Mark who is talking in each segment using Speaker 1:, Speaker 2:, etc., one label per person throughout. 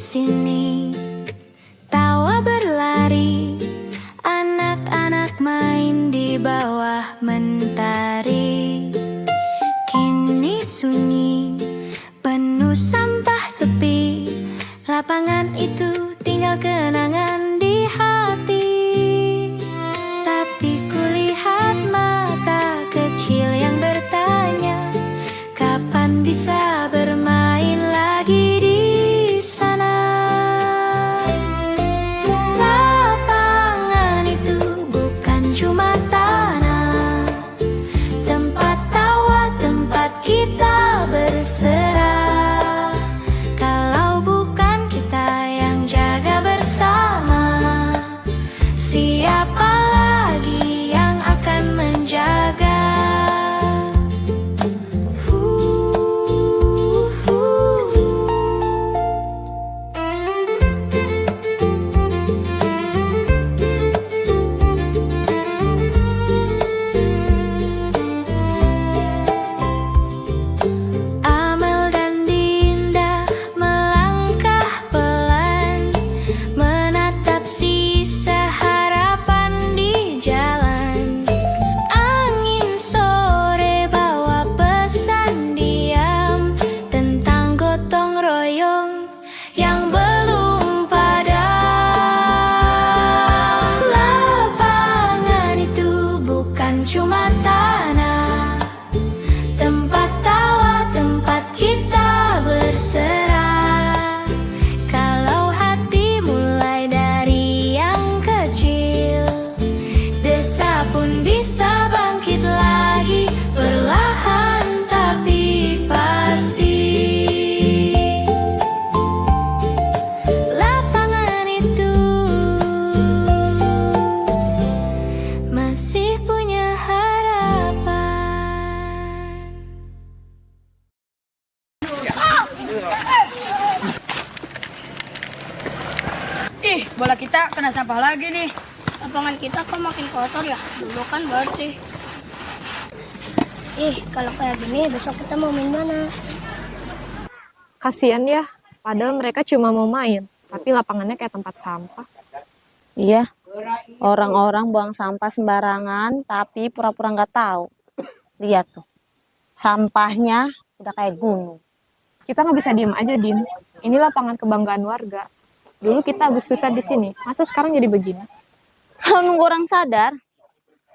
Speaker 1: sini, tawa berlari, anak-anak main di bawah mentari. Kini sunyi, penuh sampah sepi, lapangan itu tinggal kenangan di hati. Tapi kulihat mata kecil yang bertanya, kapan bisa bermain lagi di sana? Lapangan itu bukan cuma tanah, tempat tawa, tempat kita berserah. Kalau bukan kita yang jaga bersama, siapa lagi yang akan menjaga? Amel dan Dinda melangkah pelan, menatap sisa harapan di jalan. Angin sore bawa pesan diam tentang gotong royong yang belum padam. Lapangan itu bukan cuma tanah, tempat tawa, tempat kita berserah. Kalau hati mulai dari yang kecil, desa pun bisa bangkit lagi, perlahan tapi pasti. Lapangan itu masih punya harapan.
Speaker 2: Ih, bola kita kena sampah lagi nih.
Speaker 3: Lapangan kita kok makin kotor ya? Dulu kan bersih. Kalau kayak gini besok kita mau main mana?
Speaker 4: Kasian ya, padahal mereka cuma mau main, tapi lapangannya kayak tempat sampah.
Speaker 5: Iya, orang-orang buang sampah sembarangan, tapi pura-pura nggak tahu. Lihat tuh, sampahnya udah kayak gunung.
Speaker 4: Kita nggak bisa diem aja, Din. Ini lapangan kebanggaan warga. Dulu kita Agustusan di sini, masa sekarang jadi begini?
Speaker 5: Kalau nunggu orang sadar,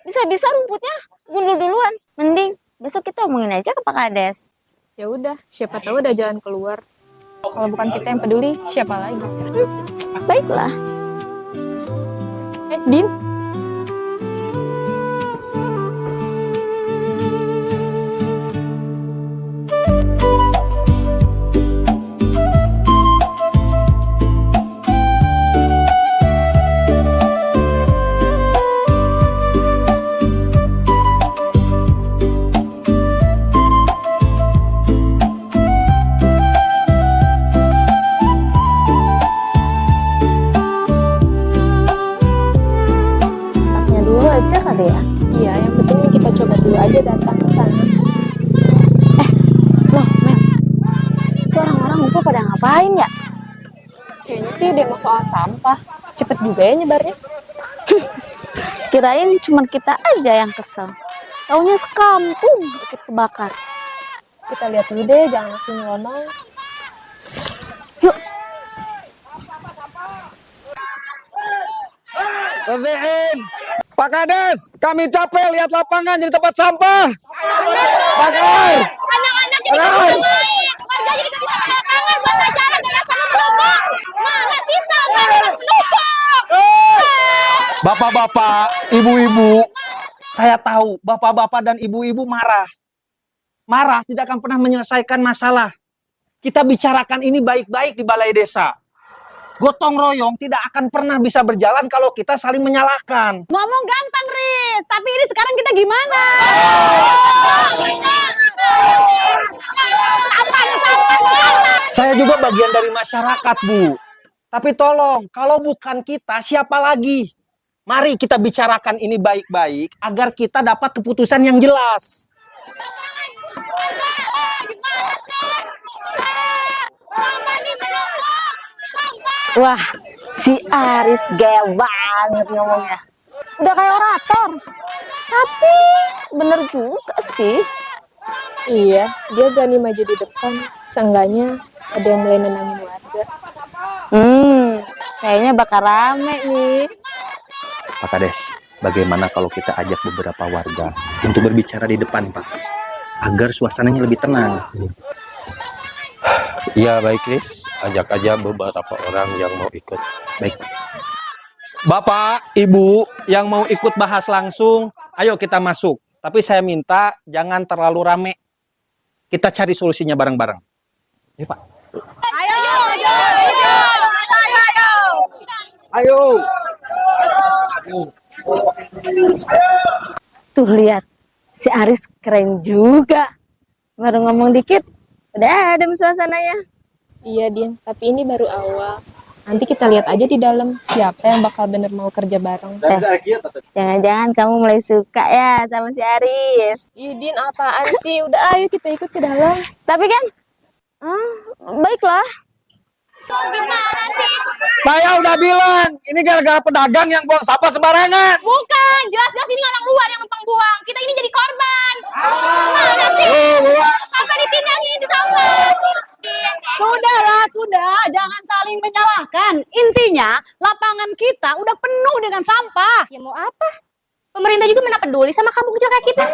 Speaker 5: bisa-bisa rumputnya gundul duluan. Mending besok kita omongin aja ke Pak Kades.
Speaker 4: Ya udah, siapa tahu udah jalan keluar. Kalau bukan kita yang peduli, siapa lagi?
Speaker 5: Baiklah.
Speaker 4: Din,
Speaker 5: Startnya dulu aja kali ya.
Speaker 4: iya, yang penting kita coba dulu aja datang ke sana.
Speaker 5: Loh, Mel. Itu orang-orang ngumpul pada ngapain ya?
Speaker 4: Kayaknya sih demo soal sampah. Cepet juga ya nyebarnya.
Speaker 5: Kirain cuma kita aja yang kesel. Taunya sekampung ikut kebakar.
Speaker 4: Kita lihat dulu deh, jangan langsung nyelonong.
Speaker 5: Yuk.
Speaker 6: Bersihin. Pak Kades, kami capek lihat lapangan jadi tempat sampah. Bakar.
Speaker 3: Anak-anak jadi bisa main, warga jadi bisa ke lapangan buat acara jangan sama kelompok. Mana sih sampah numpuk?
Speaker 6: Bapak-bapak, ibu-ibu, saya tahu bapak-bapak dan ibu-ibu marah. Marah tidak akan pernah menyelesaikan masalah. Kita bicarakan ini baik-baik di balai desa. Gotong royong tidak akan pernah bisa berjalan kalau kita saling menyalahkan.
Speaker 3: Ngomong gampang, Riz. Tapi ini sekarang kita gimana?
Speaker 6: Saya juga bagian dari masyarakat, Bu. Tapi tolong, kalau bukan kita, siapa lagi? Mari kita bicarakan ini baik-baik agar kita dapat keputusan yang jelas.
Speaker 5: Wah, si Aris gaya banget ngomongnya. Udah kayak orator. Tapi bener juga sih.
Speaker 4: Iya, dia berani maju di depan. Seenggaknya ada yang mulai nenangin warga.
Speaker 5: Kayaknya bakal rame nih.
Speaker 6: Pak Kades, bagaimana kalau kita ajak beberapa warga untuk berbicara di depan, Pak? Agar suasananya lebih tenang.
Speaker 7: Ya baik, Chris. Ajak aja beberapa orang yang mau ikut.
Speaker 6: Baik. Bapak, Ibu yang mau ikut bahas langsung, ayo kita masuk. Tapi saya minta jangan terlalu rame. Kita cari solusinya bareng-bareng. Ya, Pak. Ayo.
Speaker 5: Tuh lihat, si Aris keren juga. Baru ngomong dikit, udah adem suasananya.
Speaker 4: Iya, Din. Tapi ini baru awal. Nanti kita lihat aja di dalam siapa yang bakal bener mau kerja bareng.
Speaker 5: Jangan-jangan kamu mulai suka ya sama si Aris.
Speaker 4: Ih, Din, apaan sih? Udah, ayo kita ikut ke dalam.
Speaker 5: Tapi kan, baiklah.
Speaker 6: Saya udah bilang, ini gara-gara pedagang yang buang sampah sembarangan.
Speaker 3: Bukan, jelas-jelas ini orang luar yang numpang buang. Kita ini jadi korban. Mana sih? Apa ditindangin di sampah?
Speaker 2: Sudahlah, sudah. Jangan saling menyalahkan. Intinya, lapangan kita udah penuh dengan sampah.
Speaker 3: Ya mau apa? Pemerintah juga mana peduli sama kampung kecil kayak kita.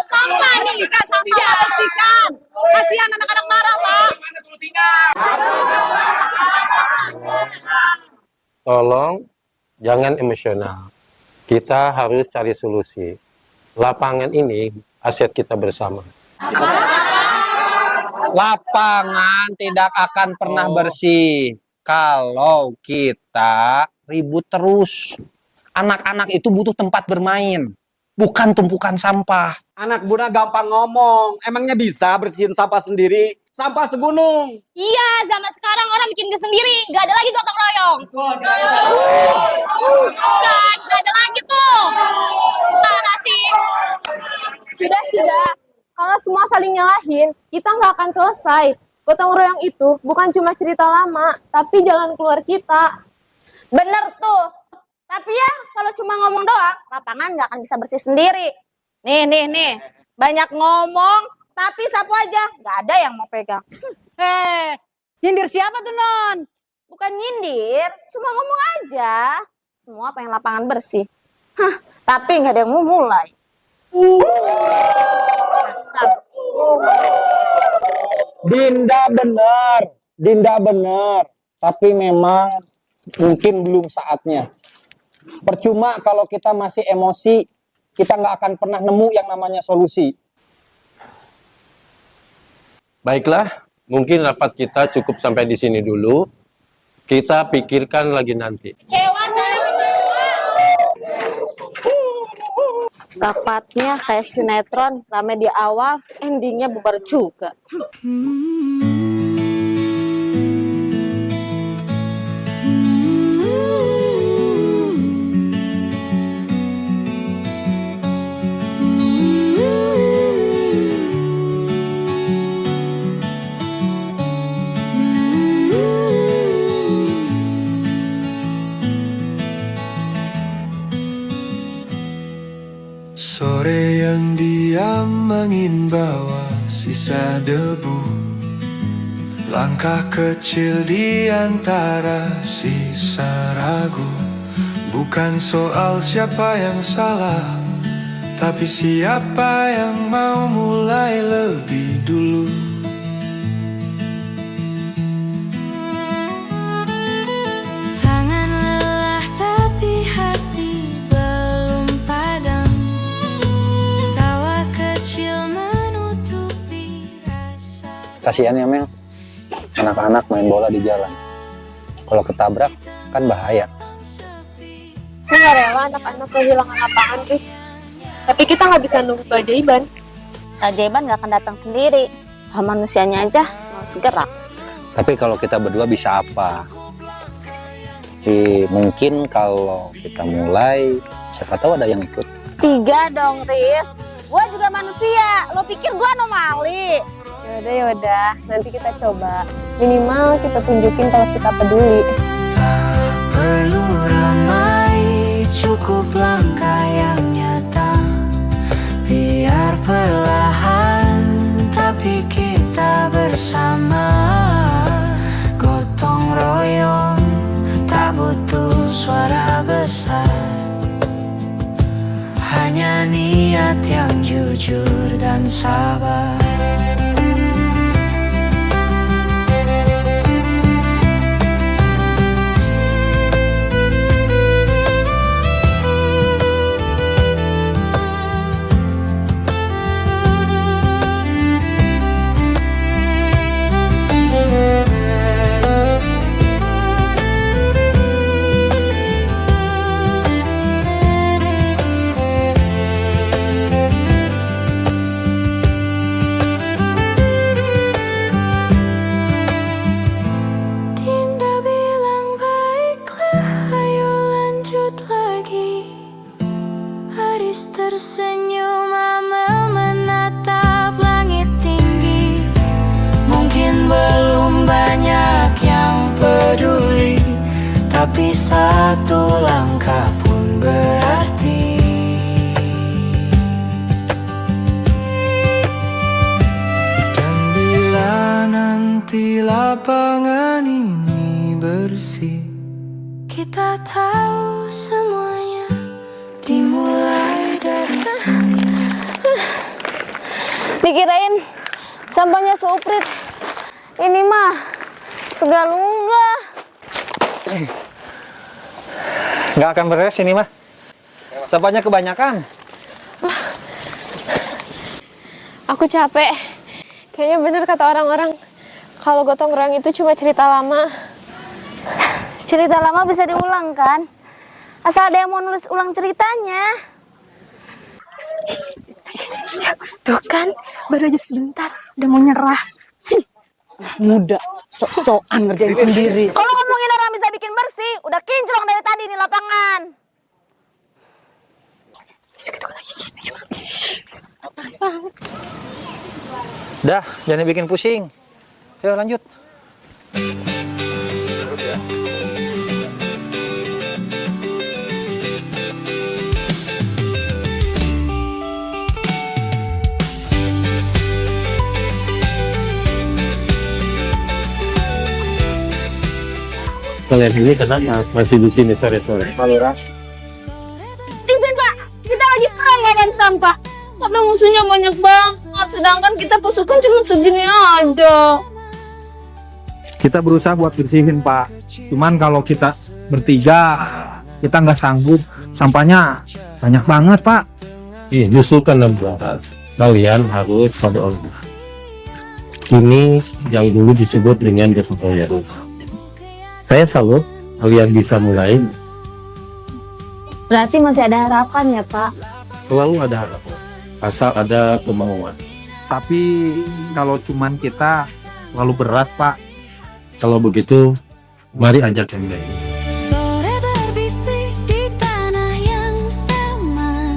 Speaker 3: Sampah nih, sampah bersihkan.
Speaker 2: Kasihan anak-anak marah, Pak.
Speaker 7: Tolong jangan emosional. Kita harus cari solusi. Lapangan ini aset kita bersama.
Speaker 6: Lapangan tidak akan pernah bersih kalau kita ribut terus. Anak-anak itu butuh tempat bermain, bukan tumpukan sampah.
Speaker 8: Anak Bunda gampang ngomong. Emangnya bisa bersihin sampah sendiri? Sampah segunung.
Speaker 3: Iya, zaman sekarang orang bikin ke sendiri. Gak ada lagi gotong royong. Gak ada lagi tuh. Mana sih?
Speaker 4: Sudah. Kalau semua saling nyalahin, kita nggak akan selesai. Gotong royong itu bukan cuma cerita lama, tapi jalan keluar kita.
Speaker 5: Bener tuh. Tapi ya, kalau cuma ngomong doang, lapangan nggak akan bisa bersih sendiri. Nih. Banyak ngomong, tapi sapu aja. Nggak ada yang mau pegang.
Speaker 2: Nyindir siapa tuh, Non?
Speaker 5: Bukan nyindir, cuma ngomong aja. Semua pengen lapangan bersih. Tapi nggak ada yang mau mulai.
Speaker 6: Dinda benar. Tapi memang mungkin belum saatnya. Percuma kalau kita masih emosi, kita nggak akan pernah nemu yang namanya solusi.
Speaker 7: Baiklah, mungkin rapat kita cukup sampai di sini dulu. Kita pikirkan lagi nanti.
Speaker 5: Rapatnya kayak sinetron, rame di awal, endingnya bubar juga.
Speaker 9: Sore yang diam angin bawa sisa debu. Langkah kecil di antara sisa ragu. Bukan soal siapa yang salah, tapi siapa yang mau mulai lebih dulu.
Speaker 1: Tangan lelah tapi hati belum padam. Tawa kecil menutupi rasa.
Speaker 6: Kasihan ya Mel, anak-anak main bola di jalan. Kalau ketabrak kan bahaya.
Speaker 4: Aku nggak rela anak-anak kehilangan lapangan, Chris. Tapi kita nggak bisa nunggu keajaiban.
Speaker 5: Keajaiban nggak akan datang sendiri. Manusianya aja mau segera.
Speaker 6: Tapi kalau kita berdua bisa apa? Mungkin kalau kita mulai, siapa tahu ada yang ikut.
Speaker 5: 3 dong, Riz. Gua juga manusia. Lo pikir gua anomali?
Speaker 4: Yaudah. Nanti kita coba. Minimal kita tunjukin kalau kita peduli.
Speaker 1: Perlu ramai, cukup langkah yang nyata. Biar perlahan, tapi kita bersama. Gotong royong, tak butuh suara besar. Hanya niat yang jujur dan sabar. Tersenyum Amel menatap langit tinggi. Mungkin belum banyak yang peduli, tapi satu langkah pun berarti.
Speaker 9: Dan bila nanti lapangan ini bersih,
Speaker 1: Kita tahu semuanya dimulai dari sini.
Speaker 5: Dikirain sampahnya seuprit. Ini mah segalungga.
Speaker 6: Nggak akan beres ini mah. Sampahnya kebanyakan.
Speaker 4: Aku capek. Kayaknya bener kata orang-orang, kalau gotong royong itu cuma cerita lama.
Speaker 5: Cerita lama bisa diulang kan? Asal ada yang mau nulis ulang ceritanya.
Speaker 3: Tuh kan, baru aja sebentar udah mau nyerah.
Speaker 2: Muda, sok-sokan ngerjain sendiri.
Speaker 5: Kalau ngomongin orang bisa bikin bersih, udah kinclong dari tadi di lapangan.
Speaker 6: Dah, jangan bikin pusing. Ayo lanjut.
Speaker 7: Kalian ini kenapa masih di sini sore-sore?
Speaker 5: Izin Pak, kita lagi perang lawan sampah. Karena musuhnya banyak banget, sedangkan kita pasukan cuma segini aja.
Speaker 10: Kita berusaha buat bersihin Pak, cuman kalau kita bertiga kita nggak sanggup, sampahnya banyak banget Pak.
Speaker 7: Iya, justru karena berat, kalian harus pada Allah. Ini yang dulu disebut dengan gotong royong. Saya salut kalian bisa mulai.
Speaker 5: Berarti masih ada harapan ya Pak?
Speaker 7: Selalu ada harapan, asal ada kemauan.
Speaker 10: Tapi kalau cuman kita terlalu berat Pak.
Speaker 7: Kalau begitu, mari ajak yang lain.
Speaker 1: Sore berbisik di tanah yang sama.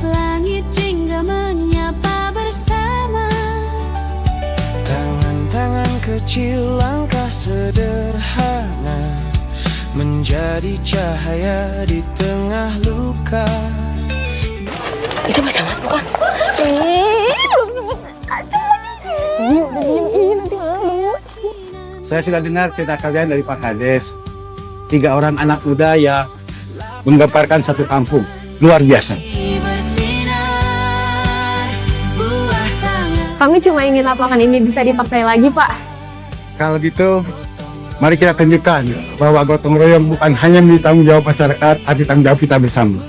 Speaker 1: Langit jingga menyapa bersama.
Speaker 9: tangan-tangan kecil, langkah sederhana, menjadi cahaya di tengah luka.
Speaker 5: Itu macam apa bukan?
Speaker 10: Saya sudah dengar cerita kalian dari Pak Kades. 3 orang anak muda yang menggemparkan satu kampung. Luar biasa.
Speaker 4: Kami cuma ingin lapangan ini bisa dipakai lagi Pak.
Speaker 10: Kalau gitu, mari kita tunjukkan bahwa gotong royong bukan hanya menjadi tanggung jawab masyarakat, tapi tanggung jawab kita bersama.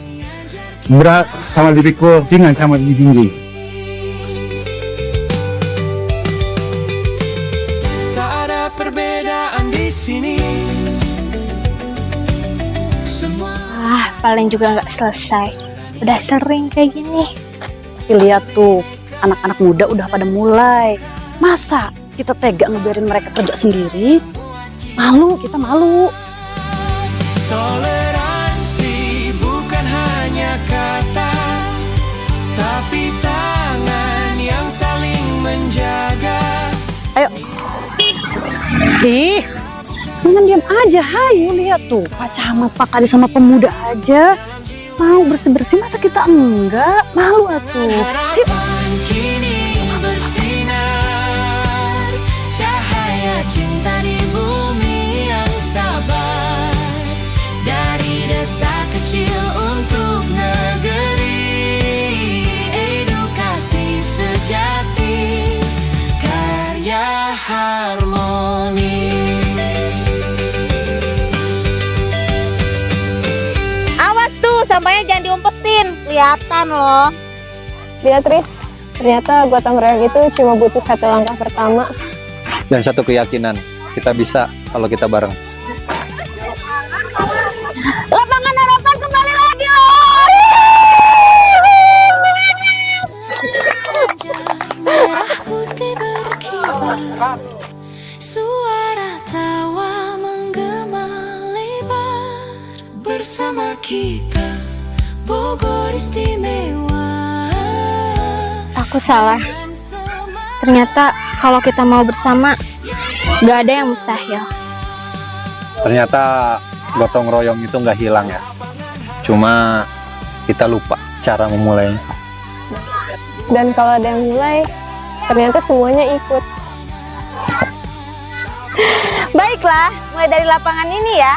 Speaker 10: Berat sama diriku, ringan sama diri tinggi.
Speaker 9: Tak ada perbedaan di sini.
Speaker 3: Paling juga nggak selesai. Udah sering kayak gini.
Speaker 2: Tapi lihat tuh, anak-anak muda udah pada mulai. Masa kita tega ngebiarin mereka kerja sendiri? Malu, kita malu.
Speaker 9: Toleransi bukan hanya kata, tapi tangan yang saling menjaga.
Speaker 2: Ayo. Ih, jangan diam aja, hayu lihat tuh Pak Camat, Pak Kades sama pemuda aja mau bersih-bersih, masa kita enggak? Malu atuh. Yuk.
Speaker 1: Kini bersinar, cahaya cinta di bumi yang sabar, dari desa kecil untuk negeri, edukasi sejati, karya harmoni.
Speaker 5: Awas tuh, sampahnya jangan diumpetin. Kelihatan loh.
Speaker 4: Beatrice, ternyata gotong royong itu cuma butuh satu langkah pertama.
Speaker 6: Dan satu keyakinan, kita bisa kalau kita bareng.
Speaker 5: Lapangan harapan kembali lagi loh.
Speaker 1: Merah putih berkibar, suara tawa menggema lebar, bersama kita Bogor istimewa.
Speaker 4: Aku salah. Ternyata kalau kita mau bersama, gak ada yang mustahil.
Speaker 6: Ternyata gotong royong itu nggak hilang ya. Cuma kita lupa cara memulainya.
Speaker 4: Dan kalau ada yang mulai, ternyata semuanya ikut.
Speaker 5: Baiklah, mulai dari lapangan ini ya.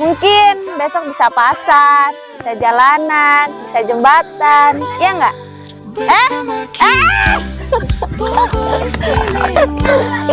Speaker 5: Mungkin besok bisa pasar, bisa jalanan, bisa jembatan, ya nggak?
Speaker 1: Bersama kita Bogor istimewa.